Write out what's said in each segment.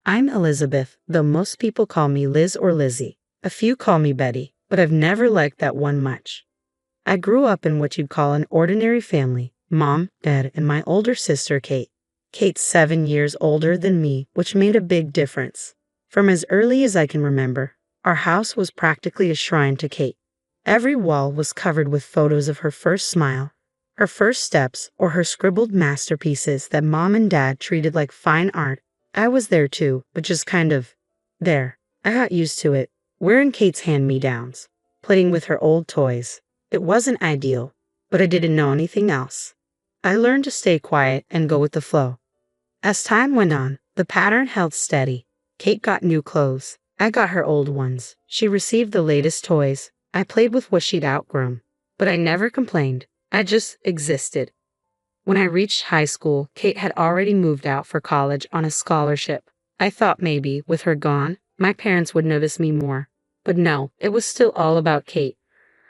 I'm Elizabeth, though most people call me Liz or Lizzie. A few call me Betty, but I've never liked that one much. I grew up in what you'd call an ordinary family: mom, dad, and my older sister, Kate. Kate's 7 years older than me, which made a big difference. From as early as I can remember, our house was practically a shrine to Kate. Every wall was covered with photos of her first smile, her first steps, or her scribbled masterpieces that mom and dad treated like fine art. I was there too, but just kind of there. I got used to it, wearing Kate's hand-me-downs, playing with her old toys. It wasn't ideal, but I didn't know anything else. I learned to stay quiet and go with the flow. As time went on, the pattern held steady. Kate got new clothes. I got her old ones. She received the latest toys. I played with what she'd outgrown. But I never complained. I just existed. When I reached high school, Kate had already moved out for college on a scholarship. I thought maybe, with her gone, my parents would notice me more. But no, it was still all about Kate,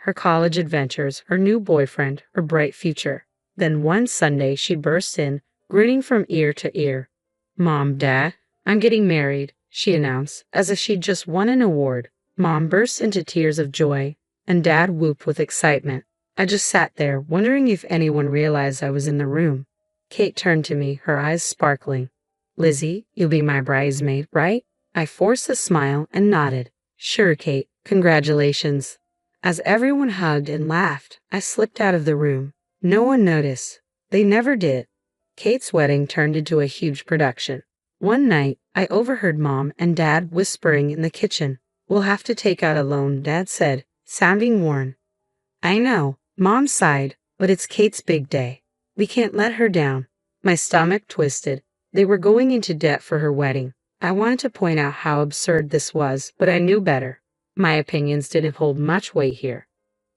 her college adventures, her new boyfriend, her bright future. Then one Sunday she burst in, grinning from ear to ear. "Mom, Dad, I'm getting married," she announced, as if she'd just won an award. Mom burst into tears of joy, and Dad whooped with excitement. I just sat there, wondering if anyone realized I was in the room. Kate turned to me, her eyes sparkling. "Lizzie, you'll be my bridesmaid, right?" I forced a smile and nodded. "Sure, Kate, congratulations." As everyone hugged and laughed, I slipped out of the room. No one noticed. They never did. Kate's wedding turned into a huge production. One night, I overheard Mom and Dad whispering in the kitchen. "We'll have to take out a loan," Dad said, sounding worn. "I know," Mom sighed, "but it's Kate's big day. We can't let her down." My stomach twisted. They were going into debt for her wedding. I wanted to point out how absurd this was, but I knew better. My opinions didn't hold much weight here.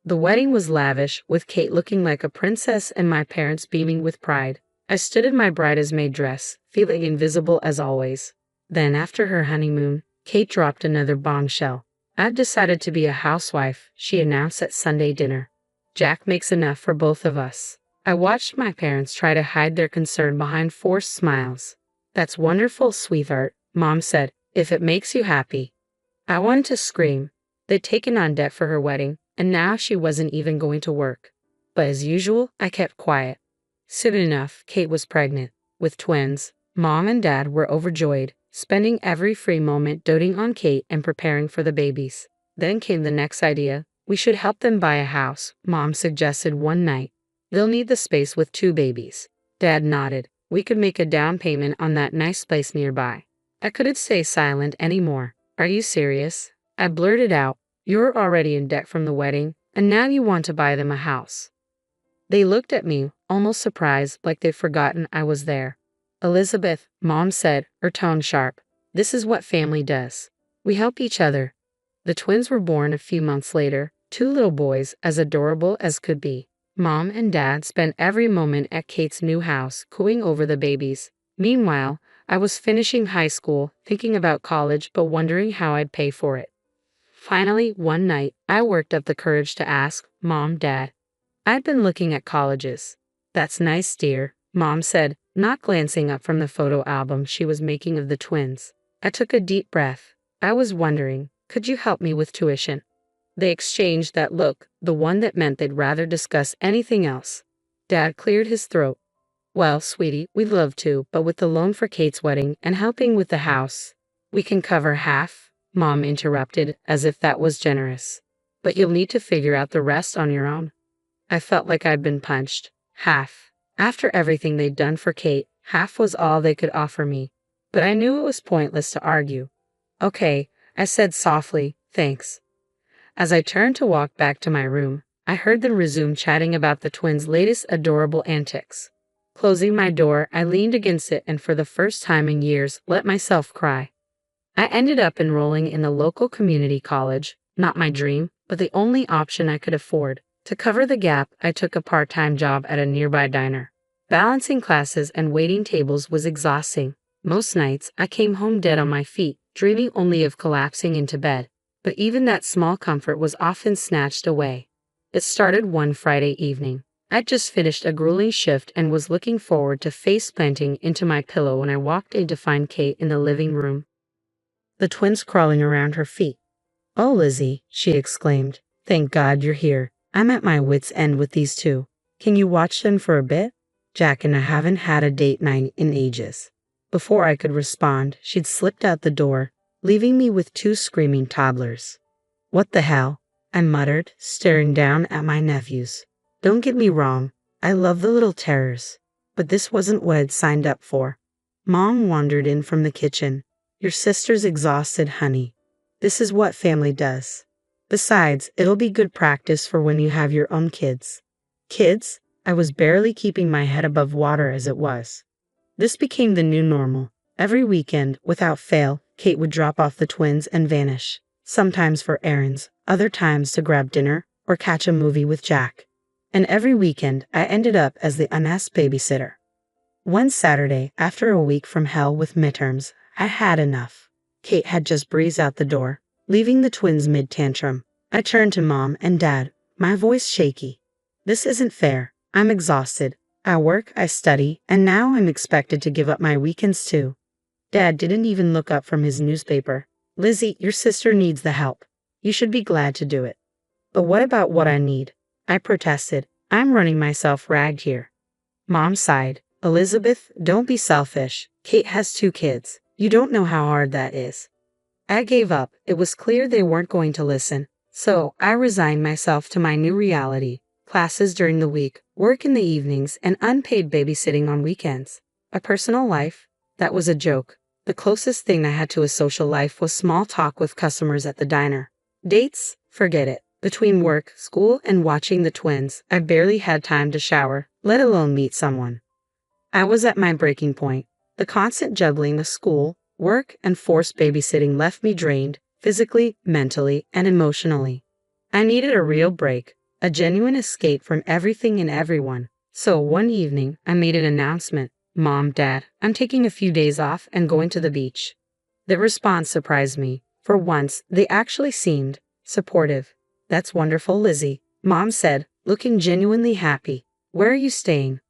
The wedding was lavish, with Kate looking like a princess and my parents beaming with pride. I stood in my bridesmaid dress, feeling invisible as always. Then, after her honeymoon, Kate dropped another bombshell. "I've decided to be a housewife," she announced at Sunday dinner. "Jack makes enough for both of us." I watched my parents try to hide their concern behind forced smiles. "That's wonderful, sweetheart," Mom said, "if it makes you happy." I wanted to scream. They'd taken on debt for her wedding, and now she wasn't even going to work. But as usual, I kept quiet. Soon enough, Kate was pregnant, with twins. Mom and Dad were overjoyed, spending every free moment doting on Kate and preparing for the babies. Then came the next idea. "We should help them buy a house," Mom suggested one night. "They'll need the space with 2 babies. Dad nodded. "We could make a down payment on that nice place nearby." I couldn't stay silent anymore. "Are you serious?" I blurted out. "You're already in debt from the wedding, and now you want to buy them a house." They looked at me, almost surprised, like they'd forgotten I was there. "Elizabeth," Mom said, her tone sharp, "this is what family does. We help each other." The twins were born a few months later, 2 little boys as adorable as could be. Mom and Dad spent every moment at Kate's new house, cooing over the babies. Meanwhile, I was finishing high school, thinking about college, but wondering how I'd pay for it. Finally, one night, I worked up the courage to ask, "Mom, Dad, I'd been looking at colleges." "That's nice, dear," Mom said, not glancing up from the photo album she was making of the twins. I took a deep breath. I was wondering, could you help me with tuition? They exchanged that look, the one that meant they'd rather discuss anything else. Dad cleared his throat. "Well, sweetie, we'd love to, but with the loan for Kate's wedding and helping with the house, we can cover half," Mom interrupted, as if that was generous. "But you'll need to figure out the rest on your own." I felt like I'd been punched. Half. After everything they'd done for Kate, half was all they could offer me. But I knew it was pointless to argue. "Okay," I said softly, "thanks." As I turned to walk back to my room, I heard them resume chatting about the twins' latest adorable antics. Closing my door, I leaned against it and for the first time in years let myself cry. I ended up enrolling in a local community college, not my dream, but the only option I could afford. To cover the gap, I took a part-time job at a nearby diner. Balancing classes and waiting tables was exhausting. Most nights, I came home dead on my feet, dreaming only of collapsing into bed. But even that small comfort was often snatched away. It started one Friday evening. I'd just finished a grueling shift and was looking forward to face planting into my pillow when I walked in to find Kate in the living room, the twins crawling around her feet. "Oh, Lizzie," she exclaimed. "Thank God you're here. I'm at my wits' end with these two. Can you watch them for a bit? Jack and I haven't had a date night in ages." Before I could respond, she'd slipped out the door, leaving me with two screaming toddlers. "What the hell?" I muttered, staring down at my nephews. Don't get me wrong, I love the little terrors, but this wasn't what I'd signed up for. Mom wandered in from the kitchen. "Your sister's exhausted, honey. This is what family does. Besides, it'll be good practice for when you have your own kids." Kids? I was barely keeping my head above water as it was. This became the new normal. Every weekend, without fail, Kate would drop off the twins and vanish, sometimes for errands, other times to grab dinner or catch a movie with Jack. And every weekend, I ended up as the unasked babysitter. One Saturday, after a week from hell with midterms, I had enough. Kate had just breezed out the door, leaving the twins mid-tantrum. I turned to Mom and Dad, my voice shaky. "This isn't fair. I'm exhausted. I work, I study, and now I'm expected to give up my weekends too." Dad didn't even look up from his newspaper. "Lizzie, your sister needs the help. You should be glad to do it." "But what about what I need?" I protested. "I'm running myself ragged here." Mom sighed. "Elizabeth, don't be selfish. Kate has 2 kids. You don't know how hard that is." I gave up. It was clear they weren't going to listen. So I resigned myself to my new reality. Classes during the week, work in the evenings, and unpaid babysitting on weekends. A personal life? That was a joke. The closest thing I had to a social life was small talk with customers at the diner. Dates? Forget it. Between work, school, and watching the twins, I barely had time to shower, let alone meet someone. I was at my breaking point. The constant juggling of school, work, and forced babysitting left me drained, physically, mentally, and emotionally. I needed a real break, a genuine escape from everything and everyone. So one evening, I made an announcement. "Mom, Dad, I'm taking a few days off and going to the beach." The response surprised me. For once, they actually seemed supportive. "That's wonderful, Lizzie," Mom said, looking genuinely happy. "Where are you staying?"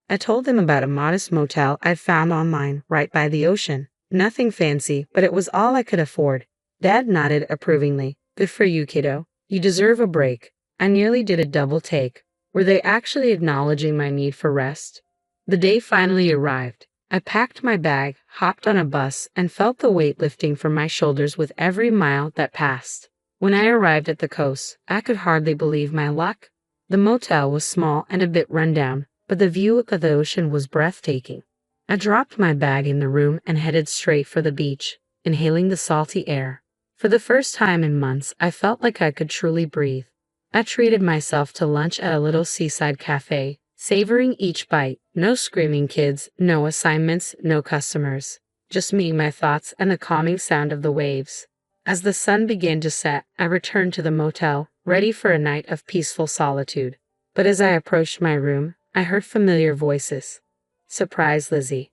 I told them about a modest motel I'd found online right by the ocean. Nothing fancy, but it was all I could afford. Dad nodded approvingly. "Good for you, kiddo. You deserve a break." I nearly did a double take. Were they actually acknowledging my need for rest? The day finally arrived. I packed my bag, hopped on a bus, and felt the weight lifting from my shoulders with every mile that passed. When I arrived at the coast, I could hardly believe my luck. The motel was small and a bit rundown, but the view of the ocean was breathtaking. I dropped my bag in the room and headed straight for the beach, inhaling the salty air. For the first time in months, I felt like I could truly breathe. I treated myself to lunch at a little seaside cafe, savoring each bite. No screaming kids, no assignments, no customers. Just me, my thoughts, and the calming sound of the waves. As the sun began to set, I returned to the motel, ready for a night of peaceful solitude. But as I approached my room, I heard familiar voices. "Surprise, Lizzie."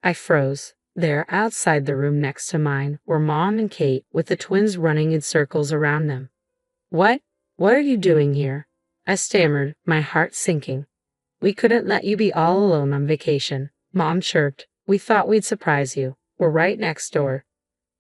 I froze. There, outside the room next to mine, were Mom and Kate, with the twins running in circles around them. What are you doing here?" I stammered, my heart sinking. "We couldn't let you be all alone on vacation," Mom chirped. "We thought we'd surprise you. We're right next door."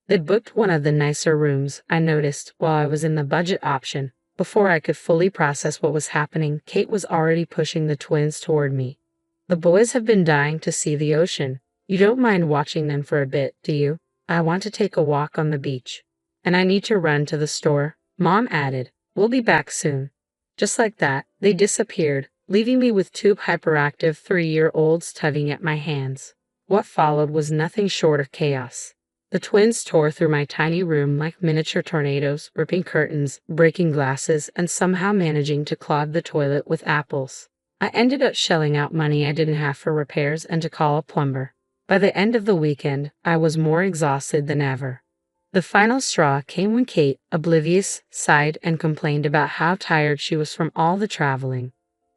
They'd booked one of the nicer rooms, I noticed, while I was in the budget option. Before I could fully process what was happening, Kate was already pushing the twins toward me. "The boys have been dying to see the ocean. You don't mind watching them for a bit, do you? I want to take a walk on the beach. And I need to run to the store," Mom added. "We'll be back soon." Just like that, they disappeared, leaving me with 2 hyperactive 3-year-olds tugging at my hands. What followed was nothing short of chaos. The twins tore through my tiny room like miniature tornadoes, ripping curtains, breaking glasses, and somehow managing to clog the toilet with apples. I ended up shelling out money I didn't have for repairs and to call a plumber. By the end of the weekend, I was more exhausted than ever. The final straw came when Kate, oblivious, sighed and complained about how tired she was from all the traveling.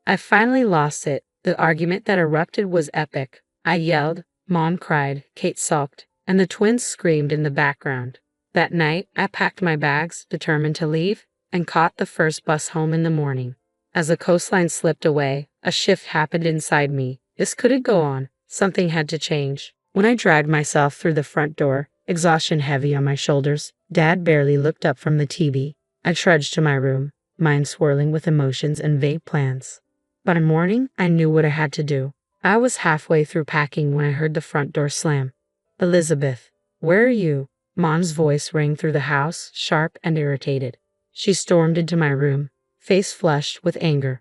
I finally lost it. The argument that erupted was epic. I yelled, Mom cried, Kate sulked, and the twins screamed in the background. That night, I packed my bags, determined to leave, and caught the first bus home in the morning. As the coastline slipped away, A shift happened inside me. This couldn't go on. Something had to change. When I dragged myself through the front door, exhaustion heavy on my shoulders, Dad barely looked up from the TV. I trudged to my room, mind swirling with emotions and vague plans. By morning, I knew what I had to do. I was halfway through packing when I heard the front door slam. Elizabeth, where are you? Mom's voice rang through the house, sharp and irritated. She stormed into my room, face flushed with anger.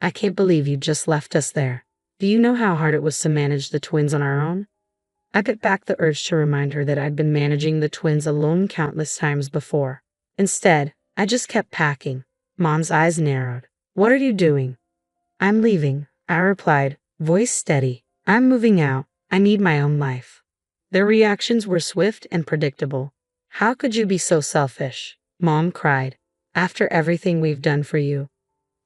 I can't believe you just left us there. Do you know how hard it was to manage the twins on our own? I bit back the urge to remind her that I'd been managing the twins alone countless times before. Instead, I just kept packing. Mom's eyes narrowed. What are you doing? I'm leaving, I replied, voice steady. I'm moving out. I need my own life. Their reactions were swift and predictable. How could you be so selfish? Mom cried. After everything we've done for you.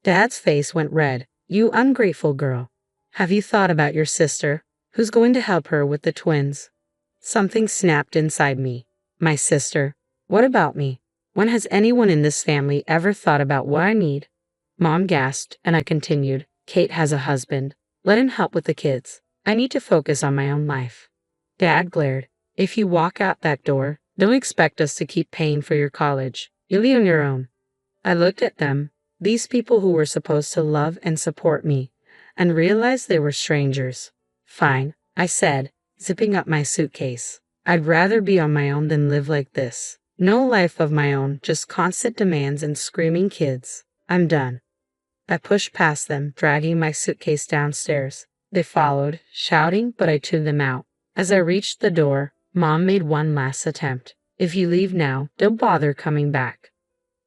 Dad's face went red. You ungrateful girl. Have you thought about your sister? Who's going to help her with the twins? Something snapped inside me. My sister. What about me? When has anyone in this family ever thought about what I need? Mom gasped, and I continued. Kate has a husband. Let him help with the kids. I need to focus on my own life. Dad glared. If you walk out that door, don't expect us to keep paying for your college. You'll be on your own. I looked at them, these people who were supposed to love and support me, and realized they were strangers. Fine, I said, zipping up my suitcase. I'd rather be on my own than live like this. No life of my own, just constant demands and screaming kids. I'm done. I pushed past them, dragging my suitcase downstairs. They followed, shouting, but I tuned them out. As I reached the door, Mom made one last attempt. If you leave now, don't bother coming back.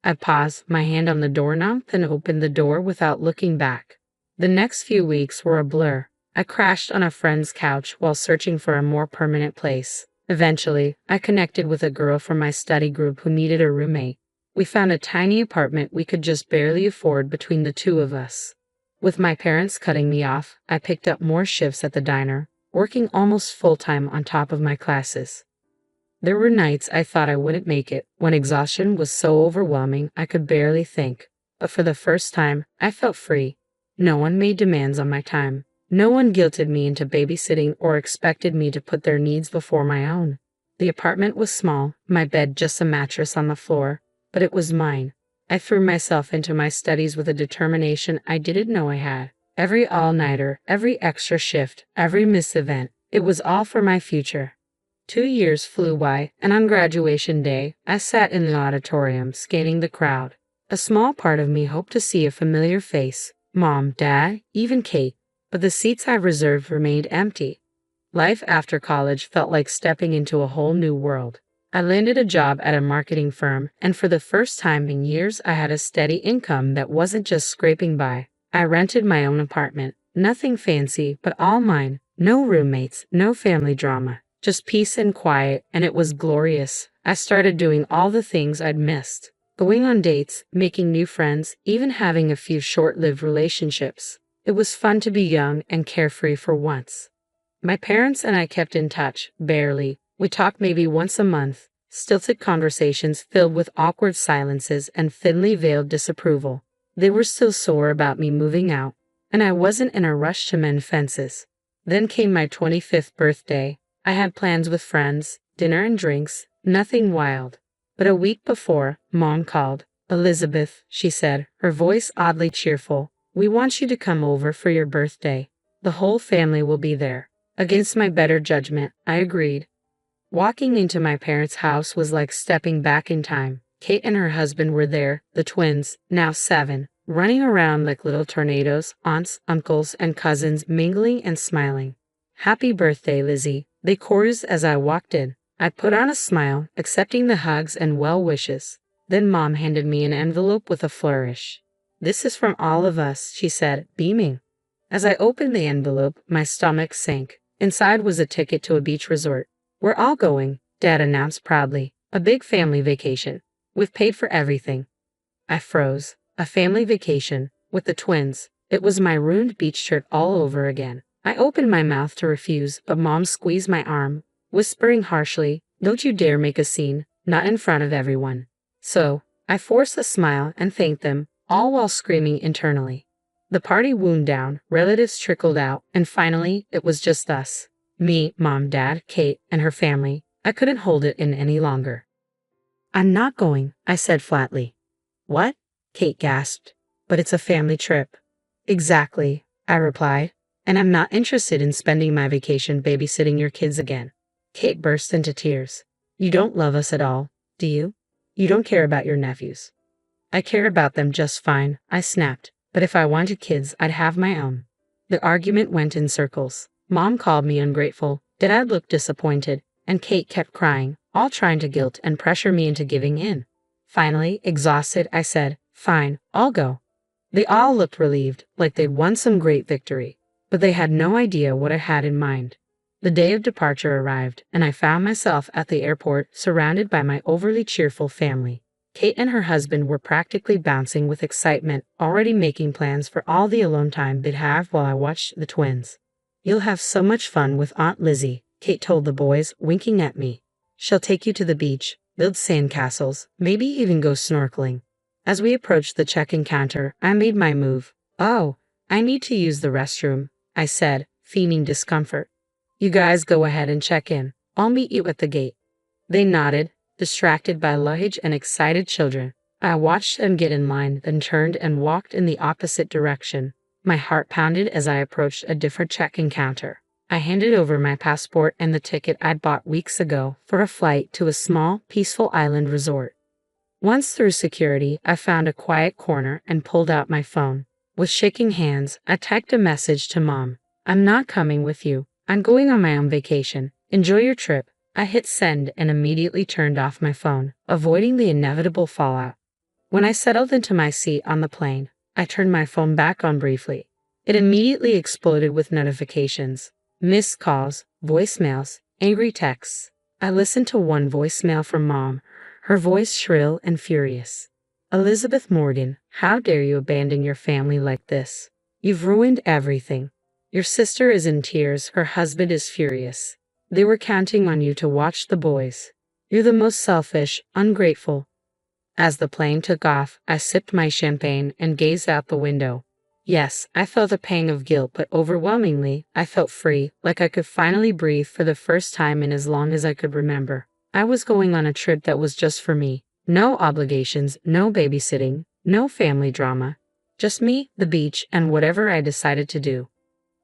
I paused, my hand on the doorknob, then opened the door without looking back. The next few weeks were a blur. I crashed on a friend's couch while searching for a more permanent place. Eventually, I connected with a girl from my study group who needed a roommate. We found a tiny apartment we could just barely afford between the two of us. With my parents cutting me off, I picked up more shifts at the diner, working almost full-time on top of my classes. There were nights I thought I wouldn't make it, when exhaustion was so overwhelming I could barely think. But for the first time, I felt free. No one made demands on my time. No one guilted me into babysitting or expected me to put their needs before my own. The apartment was small, my bed just a mattress on the floor, but it was mine. I threw myself into my studies with a determination I didn't know I had. Every all-nighter, every extra shift, every missed event, it was all for my future. 2 years flew by, and on graduation day, I sat in the auditorium, scanning the crowd. A small part of me hoped to see a familiar face, Mom, Dad, even Kate, but the seats I reserved remained empty. Life after college felt like stepping into a whole new world. I landed a job at a marketing firm, and for the first time in years I had a steady income that wasn't just scraping by. I rented my own apartment, nothing fancy, but all mine, no roommates, no family drama. Just peace and quiet, and it was glorious. I started doing all the things I'd missed. Going on dates, making new friends, even having a few short-lived relationships. It was fun to be young and carefree for once. My parents and I kept in touch, barely. We talked maybe once a month, stilted conversations filled with awkward silences and thinly veiled disapproval. They were still sore about me moving out, and I wasn't in a rush to mend fences. Then came my 25th birthday. I had plans with friends, dinner and drinks, nothing wild. But a week before, Mom called. Elizabeth, she said, her voice oddly cheerful. We want you to come over for your birthday. The whole family will be there. Against my better judgment, I agreed. Walking into my parents' house was like stepping back in time. Kate and her husband were there, the twins, now 7, running around like little tornadoes, aunts, uncles, and cousins mingling and smiling. Happy birthday, Lizzie, they chorused as I walked in. I put on a smile, accepting the hugs and well wishes. Then Mom handed me an envelope with a flourish. This is from all of us, she said, beaming. As I opened the envelope, my stomach sank. Inside was a ticket to a beach resort. We're all going, Dad announced proudly. A big family vacation. We've paid for everything. I froze. A family vacation, with the twins. It was my ruined beach shirt all over again. I opened my mouth to refuse, but Mom squeezed my arm, whispering harshly, don't you dare make a scene, not in front of everyone. So, I forced a smile and thanked them, all while screaming internally. The party wound down, relatives trickled out, and finally, it was just us. Me, Mom, Dad, Kate, and her family. I couldn't hold it in any longer. I'm not going, I said flatly. What? Kate gasped. But it's a family trip. Exactly, I replied. And I'm not interested in spending my vacation babysitting your kids again. Kate burst into tears. You don't love us at all, do you? You don't care about your nephews. I care about them just fine, I snapped. But if I wanted kids, I'd have my own. The argument went in circles. Mom called me ungrateful, Dad looked disappointed, and Kate kept crying, all trying to guilt and pressure me into giving in. Finally, exhausted, I said, fine, I'll go. They all looked relieved, like they'd won some great victory, but they had no idea what I had in mind. The day of departure arrived, and I found myself at the airport surrounded by my overly cheerful family. Kate and her husband were practically bouncing with excitement, already making plans for all the alone time they'd have while I watched the twins. You'll have so much fun with Aunt Lizzie, Kate told the boys, winking at me. She'll take you to the beach, build sandcastles, maybe even go snorkeling. As we approached the check-in counter, I made my move. Oh, I need to use the restroom, I said, feigning discomfort. You guys go ahead and check in. I'll meet you at the gate. They nodded, distracted by luggage and excited children. I watched them get in line, then turned and walked in the opposite direction. My heart pounded as I approached a different check-in counter. I handed over my passport and the ticket I'd bought weeks ago for a flight to a small, peaceful island resort. Once through security, I found a quiet corner and pulled out my phone. With shaking hands, I typed a message to Mom. I'm not coming with you. I'm going on my own vacation. Enjoy your trip. I hit send and immediately turned off my phone, avoiding the inevitable fallout. When I settled into my seat on the plane, I turned my phone back on briefly. It immediately exploded with notifications, missed calls, voicemails, angry texts. I listened to one voicemail from Mom, her voice shrill and furious. Elizabeth Morgan, how dare you abandon your family like this? You've ruined everything. Your sister is in tears, her husband is furious. They were counting on you to watch the boys. You're the most selfish, ungrateful. As the plane took off, I sipped my champagne and gazed out the window. Yes, I felt a pang of guilt, but overwhelmingly, I felt free, like I could finally breathe for the first time in as long as I could remember. I was going on a trip that was just for me. No obligations, no babysitting, no family drama. Just me, the beach, and whatever I decided to do.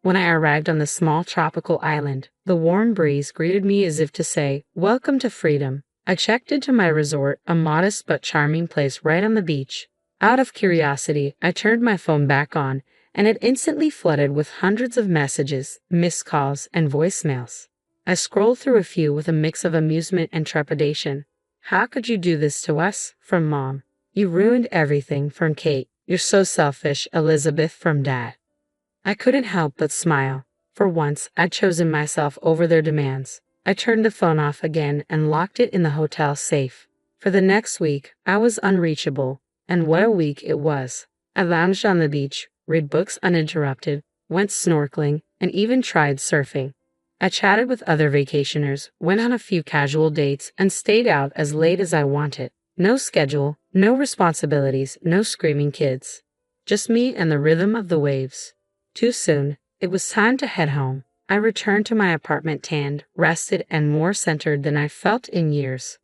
When I arrived on the small tropical island, the warm breeze greeted me as if to say, "Welcome to freedom." I checked into my resort, a modest but charming place right on the beach. Out of curiosity, I turned my phone back on, and it instantly flooded with hundreds of messages, missed calls, and voicemails. I scrolled through a few with a mix of amusement and trepidation. How could you do this to us? From Mom. You ruined everything. From Kate. You're so selfish. Elizabeth. From Dad. I couldn't help but smile. For once, I'd chosen myself over their demands. I turned the phone off again and locked it in the hotel safe. For the next week, I was unreachable. And what a week it was. I lounged on the beach, read books uninterrupted, went snorkeling, and even tried surfing. I chatted with other vacationers, went on a few casual dates, and stayed out as late as I wanted. No schedule, no responsibilities, no screaming kids. Just me and the rhythm of the waves. Too soon, it was time to head home. I returned to my apartment tanned, rested, and more centered than I felt in years.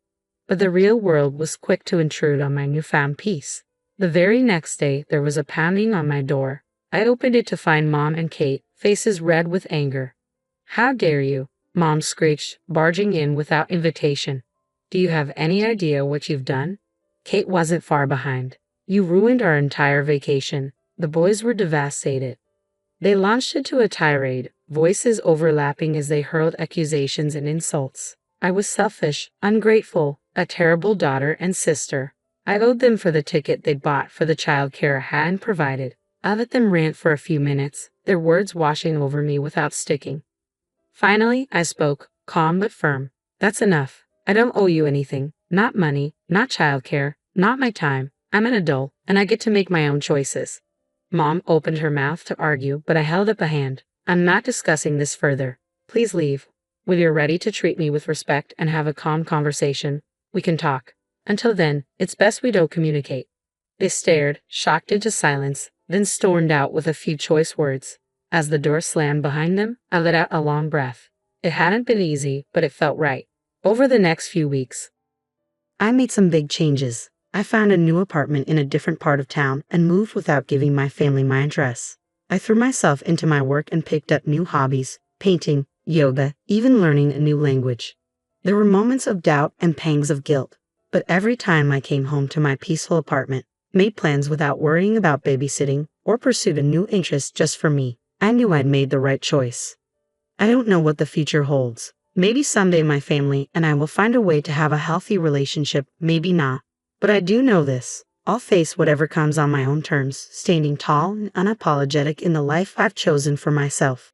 But the real world was quick to intrude on my newfound peace. The very next day, there was a pounding on my door. I opened it to find Mom and Kate, faces red with anger. How dare you? Mom screeched, barging in without invitation. Do you have any idea what you've done? Kate wasn't far behind. You ruined our entire vacation. The boys were devastated. They launched into a tirade, voices overlapping as they hurled accusations and insults. I was selfish, ungrateful, a terrible daughter and sister. I owed them for the ticket they'd bought for the childcare I hadn't provided. I let them rant for a few minutes, their words washing over me without sticking. Finally, I spoke, calm but firm. That's enough. I don't owe you anything. Not money, not childcare, not my time. I'm an adult, and I get to make my own choices. Mom opened her mouth to argue, but I held up a hand. I'm not discussing this further. Please leave. When you're ready to treat me with respect and have a calm conversation, we can talk. Until then, it's best we don't communicate. They stared, shocked into silence, then stormed out with a few choice words. As the door slammed behind them, I let out a long breath. It hadn't been easy, but it felt right. Over the next few weeks, I made some big changes. I found a new apartment in a different part of town and moved without giving my family my address. I threw myself into my work and picked up new hobbies, painting, yoga, even learning a new language. There were moments of doubt and pangs of guilt, but every time I came home to my peaceful apartment, made plans without worrying about babysitting, or pursued a new interest just for me, I knew I'd made the right choice. I don't know what the future holds. Maybe someday my family and I will find a way to have a healthy relationship, maybe not. But I do know this. I'll face whatever comes on my own terms, standing tall and unapologetic in the life I've chosen for myself.